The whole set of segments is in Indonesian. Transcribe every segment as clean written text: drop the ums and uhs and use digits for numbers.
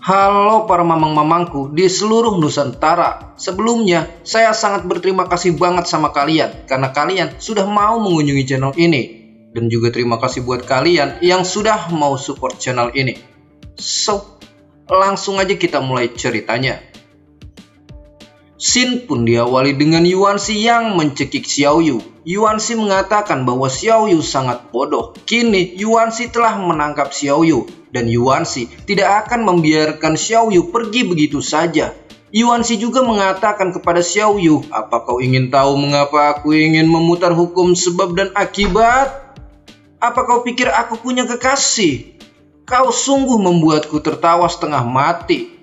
Halo para mamang-mamangku di seluruh Nusantara. Sebelumnya, saya sangat berterima kasih banget sama kalian karena kalian sudah mau mengunjungi channel ini. Dan juga terima kasih buat kalian yang sudah mau support channel ini. So, langsung aja kita mulai ceritanya. Scene pun diawali dengan Yuanxi yang mencekik Xiaoyu. Yuanxi mengatakan bahwa Xiaoyu sangat bodoh. Kini Yuanxi telah menangkap Xiaoyu dan Yuanxi tidak akan membiarkan Xiaoyu pergi begitu saja. Yuanxi juga mengatakan kepada Xiaoyu, "Apa kau ingin tahu mengapa aku ingin memutar hukum sebab dan akibat? Apa kau pikir aku punya kekasih? Kau sungguh membuatku tertawa setengah mati."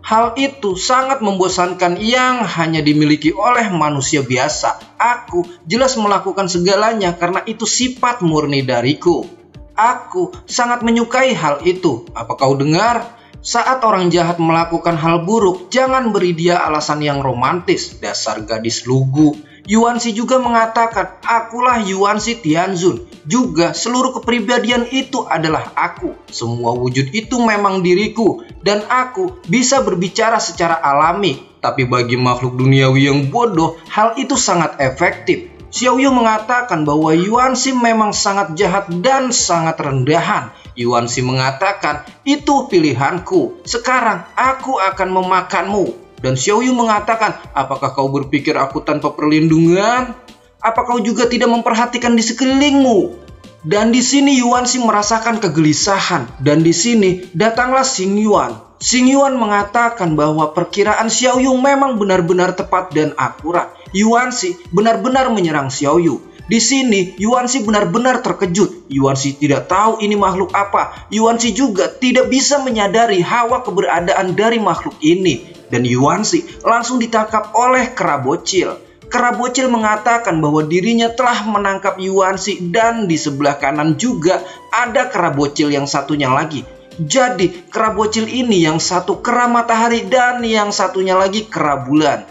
Hal itu sangat membosankan yang hanya dimiliki oleh manusia biasa. Aku jelas melakukan segalanya karena itu sifat murni dariku. Aku sangat menyukai hal itu. Apa kau dengar? Saat orang jahat melakukan hal buruk, jangan beri dia alasan yang romantis. Dasar gadis lugu. Yuanxi juga mengatakan, "Akulah Yuanxi Tianzun. Juga seluruh kepribadian itu adalah aku. Semua wujud itu memang diriku. Dan aku bisa berbicara secara alami. Tapi bagi makhluk duniawi yang bodoh, hal itu sangat efektif." Xiaoyu mengatakan bahwa Yuanxi memang sangat jahat dan sangat rendahan. Yuanxi mengatakan, "Itu pilihanku. Sekarang aku akan memakanmu." Dan Xiaoyu mengatakan, "Apakah kau berpikir aku tanpa perlindungan? Apa kau juga tidak memperhatikan di sekelilingmu?" Dan di sini Yuanxi merasakan kegelisahan. Dan di sini datanglah Xing Yuan. Xing Yuan mengatakan bahwa perkiraan Xiaoyu memang benar-benar tepat dan akurat. Yuanxi benar-benar menyerang Xiaoyu. Di sini Yuanxi benar-benar terkejut. Yuanxi tidak tahu ini makhluk apa. Yuanxi juga tidak bisa menyadari hawa keberadaan dari makhluk ini. Dan Yuanxi langsung ditangkap oleh kera bocil. Kera bocil mengatakan bahwa dirinya telah menangkap Yuanxi dan di sebelah kanan juga ada kera bocil yang satunya lagi. Jadi kera bocil ini yang satu kera matahari dan yang satunya lagi kera bulan.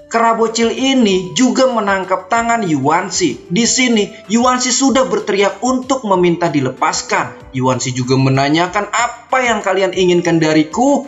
Kera bocil ini juga menangkap tangan Yuanxi. Di sini Yuanxi sudah berteriak untuk meminta dilepaskan. Yuanxi juga menanyakan, "Apa yang kalian inginkan dariku?"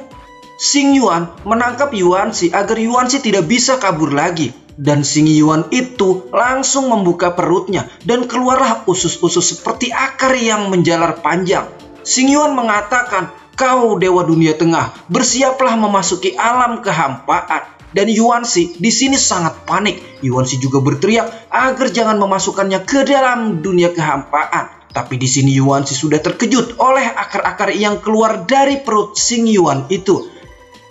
Xing Yuan menangkap Yuanxi agar Yuanxi tidak bisa kabur lagi. Dan Xing Yuan itu langsung membuka perutnya dan keluarlah usus-usus seperti akar yang menjalar panjang. Xing Yuan mengatakan, "Kau Dewa Dunia Tengah, bersiaplah memasuki alam kehampaan." Dan Yuanxi di sini sangat panik. Yuanxi juga berteriak agar jangan memasukkannya ke dalam dunia kehampaan. Tapi di sini Yuanxi sudah terkejut oleh akar-akar yang keluar dari perut Xing Yuan itu.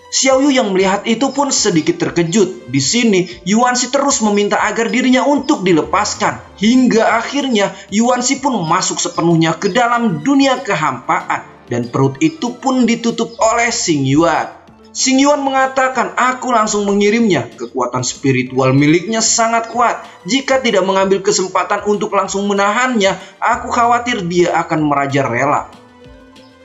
Xiaoyu yang melihat itu pun sedikit terkejut. Di sini Yuanxi terus meminta agar dirinya untuk dilepaskan. Hingga akhirnya Yuanxi pun masuk sepenuhnya ke dalam dunia kehampaan. Dan perut itu pun ditutup oleh Xing Yuan. Xing Yuan mengatakan, "Aku langsung mengirimnya. Kekuatan spiritual miliknya sangat kuat. Jika tidak mengambil kesempatan untuk langsung menahannya, aku khawatir dia akan merajalela."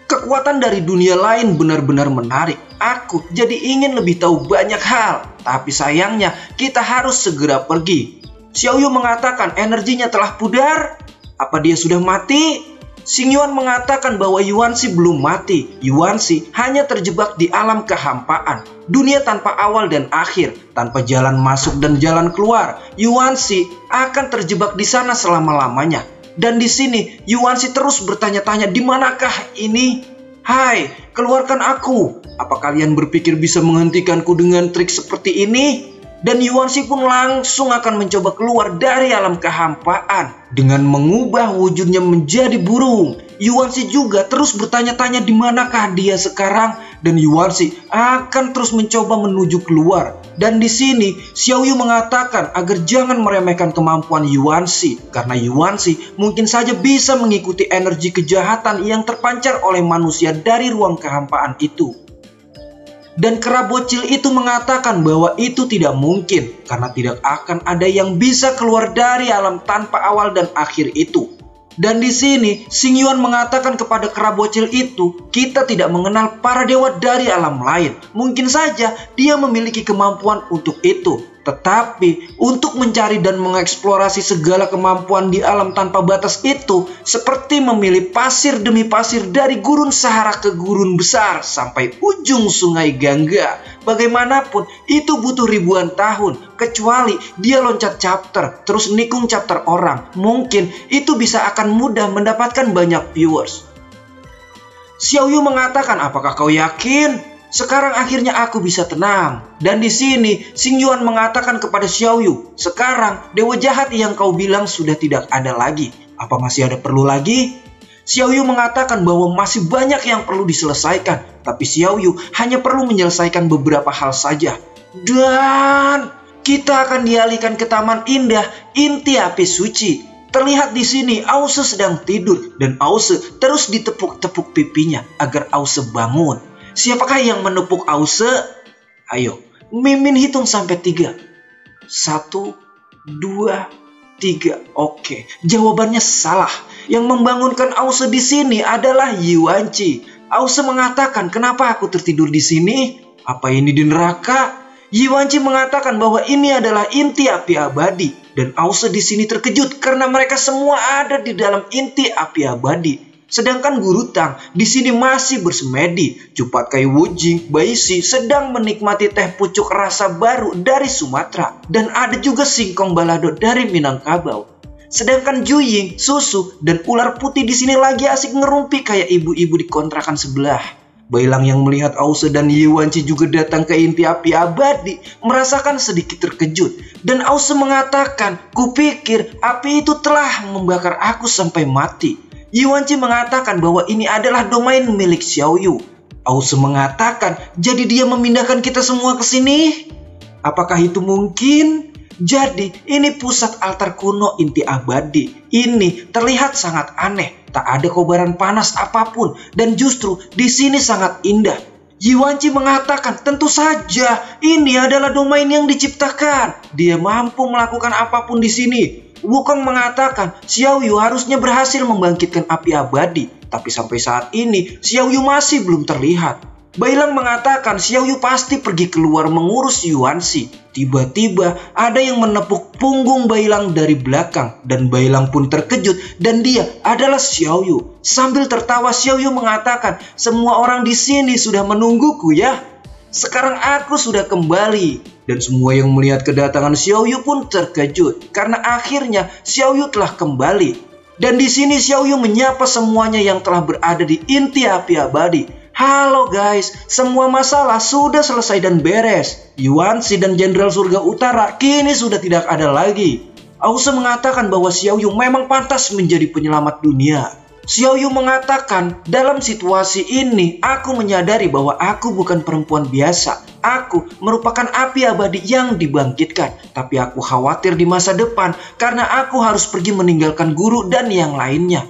Kekuatan dari dunia lain benar-benar menarik. Aku jadi ingin lebih tahu banyak hal. Tapi sayangnya kita harus segera pergi. Xiaoyu mengatakan energinya telah pudar. Apa dia sudah mati? Xing Yuan mengatakan bahwa Yuanxi belum mati. Yuanxi hanya terjebak di alam kehampaan. Dunia tanpa awal dan akhir. Tanpa jalan masuk dan jalan keluar. Yuanxi akan terjebak di sana selama-lamanya. Dan di sini Yuanxi terus bertanya-tanya, "Di manakah ini? Hai, keluarkan aku. Apa kalian berpikir bisa menghentikanku dengan trik seperti ini?" Dan Yuanxi pun langsung akan mencoba keluar dari alam kehampaan dengan mengubah wujudnya menjadi burung. Yuanxi juga terus bertanya-tanya di manakah dia sekarang, dan Yuanxi akan terus mencoba menuju keluar. Dan di sini Xiaoyu mengatakan agar jangan meremehkan kemampuan Yuanxi karena Yuanxi mungkin saja bisa mengikuti energi kejahatan yang terpancar oleh manusia dari ruang kehampaan itu. Dan kera bocil itu mengatakan bahwa itu tidak mungkin karena tidak akan ada yang bisa keluar dari alam tanpa awal dan akhir itu. Dan di sini Xing Yuan mengatakan kepada kera bocil itu, "Kita tidak mengenal para dewa dari alam lain. Mungkin saja dia memiliki kemampuan untuk itu." Tetapi untuk mencari dan mengeksplorasi segala kemampuan di alam tanpa batas itu seperti memilih pasir demi pasir dari gurun Sahara ke gurun besar sampai ujung sungai Gangga. Bagaimanapun itu butuh ribuan tahun, kecuali dia loncat chapter terus nikung chapter orang. Mungkin itu bisa akan mudah mendapatkan banyak viewers. Xiaoyu mengatakan, apakah kau yakin? Sekarang akhirnya aku bisa tenang. Dan di sini Xing Yuan mengatakan kepada Xiaoyu, sekarang dewa jahat yang kau bilang sudah tidak ada lagi. Apa masih ada perlu lagi? Xiaoyu mengatakan bahwa masih banyak yang perlu diselesaikan. Tapi Xiaoyu hanya perlu menyelesaikan beberapa hal saja. Dan kita akan dialihkan ke taman indah inti api suci. Terlihat di sini Ause sedang tidur dan Ause terus ditepuk-tepuk pipinya agar Ause bangun. Siapakah yang menepuk Ause? Ayo, Mimin hitung sampai 3. 1, 2, 3. Oke, jawabannya salah. Yang membangunkan Ause di sini adalah Yuanqi. Ause mengatakan, kenapa aku tertidur di sini? Apa ini di neraka? Yuanqi mengatakan bahwa ini adalah inti api abadi. Dan Ause di sini terkejut karena mereka semua ada di dalam inti api abadi. Sedangkan Guru Tang di sini masih bersemedi. Cupat Kai Wujing, Baisi sedang menikmati teh pucuk rasa baru dari Sumatera. Dan ada juga singkong balado dari Minangkabau. Sedangkan Juying, Susu, dan ular putih di sini lagi asik ngerumpi kayak ibu-ibu di kontrakan sebelah. Bailang yang melihat Ause dan Yuanqi juga datang ke inti api abadi merasakan sedikit terkejut. Dan Ause mengatakan, kupikir api itu telah membakar aku sampai mati. Yuanqi mengatakan bahwa ini adalah domain milik Xiaoyu. Ause mengatakan, jadi dia memindahkan kita semua ke sini? Apakah itu mungkin? Jadi, ini pusat altar kuno inti abadi. Ini terlihat sangat aneh. Tak ada kobaran panas apapun. Dan justru di sini sangat indah. Yuanqi mengatakan, tentu saja ini adalah domain yang diciptakan. Dia mampu melakukan apapun di sini. Wukong mengatakan Xiaoyu harusnya berhasil membangkitkan api abadi. Tapi sampai saat ini Xiaoyu masih belum terlihat. Bailang mengatakan Xiaoyu pasti pergi keluar mengurus Yuanqi. Tiba-tiba ada yang menepuk punggung Bailang dari belakang. Dan Bailang pun terkejut dan dia adalah Xiaoyu. Sambil tertawa Xiaoyu mengatakan, semua orang di sini sudah menungguku ya. Sekarang aku sudah kembali. Dan semua yang melihat kedatangan Xiaoyu pun terkejut karena akhirnya Xiaoyu telah kembali. Dan di sini Xiaoyu menyapa semuanya yang telah berada di inti api abadi. Halo guys, semua masalah sudah selesai dan beres. Yuanqi dan Jenderal Surga Utara kini sudah tidak ada lagi. Ause mengatakan bahwa Xiaoyu memang pantas menjadi penyelamat dunia. Xiaoyu mengatakan, dalam situasi ini aku menyadari bahwa aku bukan perempuan biasa. Aku merupakan api abadi yang dibangkitkan. Tapi aku khawatir di masa depan karena aku harus pergi meninggalkan guru dan yang lainnya.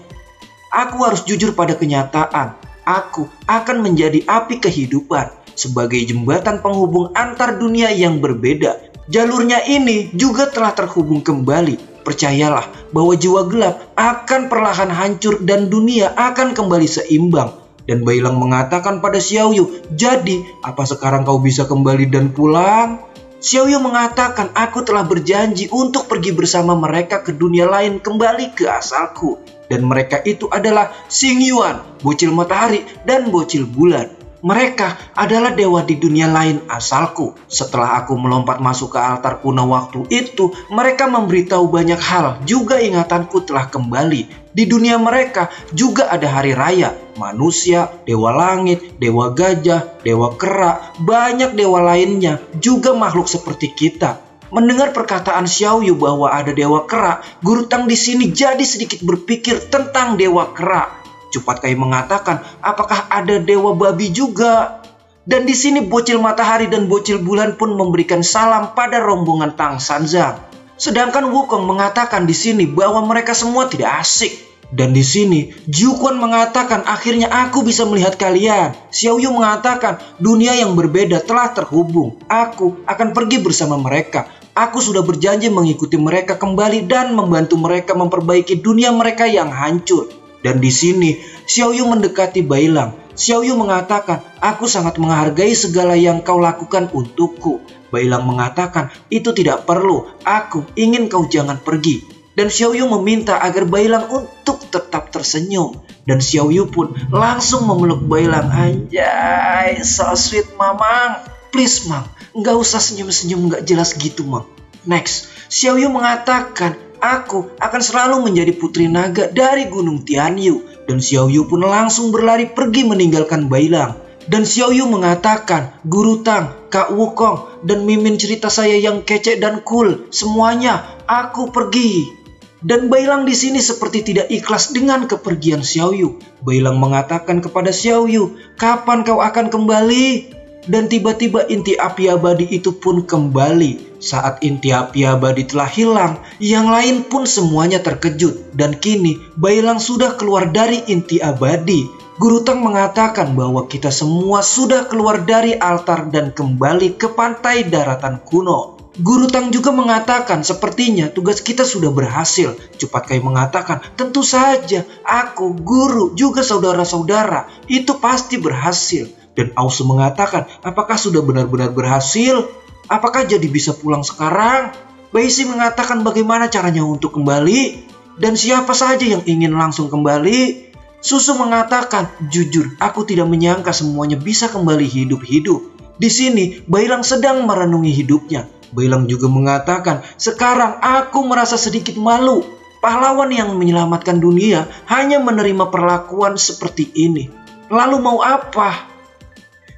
Aku harus jujur pada kenyataan. Aku akan menjadi api kehidupan sebagai jembatan penghubung antar dunia yang berbeda. Jalurnya ini juga telah terhubung kembali. Percayalah bahwa jiwa gelap akan perlahan hancur dan dunia akan kembali seimbang. Dan Bailang mengatakan pada Xiaoyu, jadi apa sekarang kau bisa kembali dan pulang? Xiaoyu mengatakan, aku telah berjanji untuk pergi bersama mereka ke dunia lain kembali ke asalku. Dan mereka itu adalah Xing Yuan, bocil matahari dan bocil bulan. Mereka adalah dewa di dunia lain asalku. Setelah aku melompat masuk ke altar kuno waktu itu, mereka memberitahu banyak hal. Juga ingatanku telah kembali. Di dunia mereka juga ada hari raya, manusia, dewa langit, dewa gajah, dewa kera, banyak dewa lainnya, juga makhluk seperti kita. Mendengar perkataan Xiaoyu bahwa ada dewa kera, Guru Tang di sini jadi sedikit berpikir tentang dewa kera. Cupat Kai mengatakan, apakah ada dewa babi juga? Dan di sini bocil matahari dan bocil bulan pun memberikan salam pada rombongan Tang Sanzang. Sedangkan Wukong mengatakan di sini bahwa mereka semua tidak asik. Dan di sini Juquan mengatakan, akhirnya aku bisa melihat kalian. Xiaoyu mengatakan, dunia yang berbeda telah terhubung. Aku akan pergi bersama mereka. Aku sudah berjanji mengikuti mereka kembali dan membantu mereka memperbaiki dunia mereka yang hancur. Dan di sini Xiaoyu mendekati Bailang. Xiaoyu mengatakan, aku sangat menghargai segala yang kau lakukan untukku. Bailang mengatakan, itu tidak perlu, aku ingin kau jangan pergi. Dan Xiao Yu meminta agar Bailang untuk tetap tersenyum. Dan Xiao Yu pun langsung memeluk Bailang. Anjay, so sweet Mamang. Please Mang, nggak usah senyum-senyum nggak jelas gitu Mang. Next, Xiao Yu mengatakan, aku akan selalu menjadi putri naga dari Gunung Tianyu. Dan Xiao Yu pun langsung berlari pergi meninggalkan Bailang. Dan Xiao Yu mengatakan, Guru Tang, Kak Wukong, dan Mimin cerita saya yang kece dan cool, semuanya aku pergi. Dan Bailang di sini seperti tidak ikhlas dengan kepergian Xiao Yu. Bailang mengatakan kepada Xiao Yu, kapan kau akan kembali? Dan tiba-tiba inti api abadi itu pun kembali. Saat inti api abadi telah hilang, yang lain pun semuanya terkejut. Dan kini Bailang sudah keluar dari inti abadi. Guru Tang mengatakan bahwa kita semua sudah keluar dari altar dan kembali ke pantai daratan kuno. Guru Tang juga mengatakan sepertinya tugas kita sudah berhasil. Cepat Kai mengatakan, tentu saja aku, guru, juga saudara-saudara, itu pasti berhasil. Dan Ausu mengatakan, apakah sudah benar-benar berhasil? Apakah jadi bisa pulang sekarang? Baishi mengatakan bagaimana caranya untuk kembali? Dan siapa saja yang ingin langsung kembali? Susu mengatakan, jujur aku tidak menyangka semuanya bisa kembali hidup-hidup. Di sini Bailang sedang merenungi hidupnya. Bailang juga mengatakan, sekarang aku merasa sedikit malu. Pahlawan yang menyelamatkan dunia hanya menerima perlakuan seperti ini. Lalu mau apa?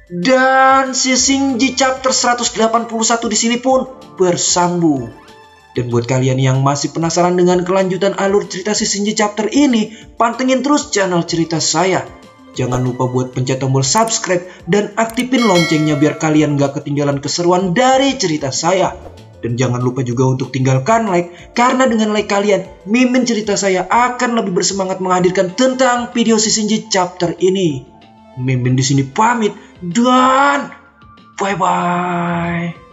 Dan si Shinji chapter 181 di sini pun bersambung. Dan buat kalian yang masih penasaran dengan kelanjutan alur cerita si Shinji chapter ini, pantengin terus channel cerita saya. Jangan lupa buat pencet tombol subscribe dan aktifin loncengnya biar kalian gak ketinggalan keseruan dari cerita saya. Dan jangan lupa juga untuk tinggalkan like, karena dengan like kalian, Mimin cerita saya akan lebih bersemangat menghadirkan tentang video si Shinji chapter ini. Mimin di sini pamit dan bye bye.